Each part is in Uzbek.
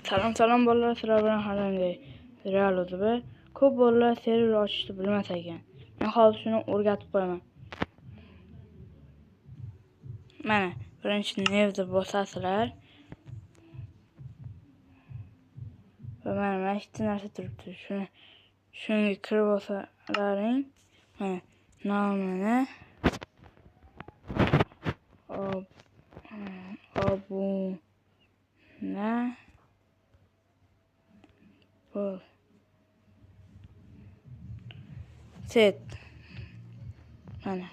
Salom bolalar, sizlar bilan Haranday Real o'tib. Ko'p bolalar server ochishni bilmas ekan. Men hozir shuni o'rgatib qo'yaman. Mana, birinchi nevni bosasizlar. Va mana ikkita narsa turibdi. Shunga kirib olsalaring, mana nomini obuna bo'l. Set. Mana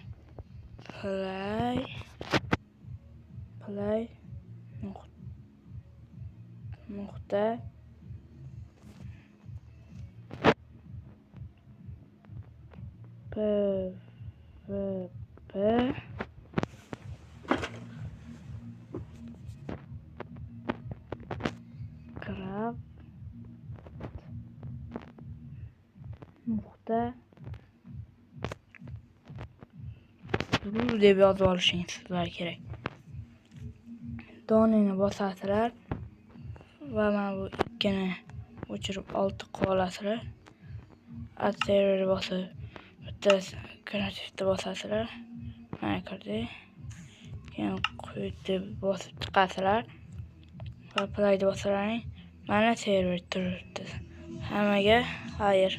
play nuqta pvp craft nuqta deb yozib olishingiz kerak. Donini bosasizlar va mana bu ikkini o'chirib olti qilib olasizlar. Add server bosib bitta kreativni bosasizlar. Mana kirdi. Keyin quyida bosib chiqasizlar va playni bosalaring. Mana server turibdi. Hammaga xayr.